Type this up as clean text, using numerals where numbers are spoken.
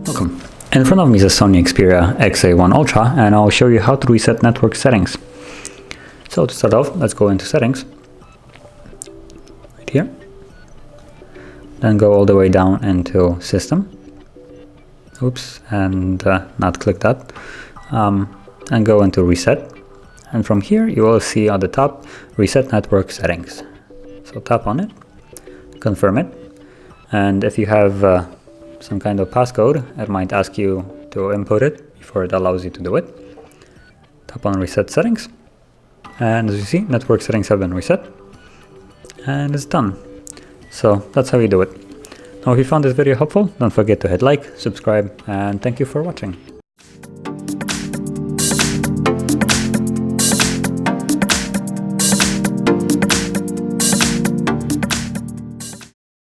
Welcome. In front of me is a SONY Xperia XA1 Ultra, and I'll show you how to reset network settings. So to start off, let's go into settings, right here. Then go all the way down into system. Oops, and not click that. And go into reset. And from here, you will see at the top, reset network settings. So tap on it, confirm it. And if you have some kind of passcode, it might ask you to input it before it allows you to do it. Tap on reset settings. And as you see, network settings have been reset. And it's done. So that's how you do it. Now, if you found this video helpful, don't forget to hit like, subscribe, and thank you for watching.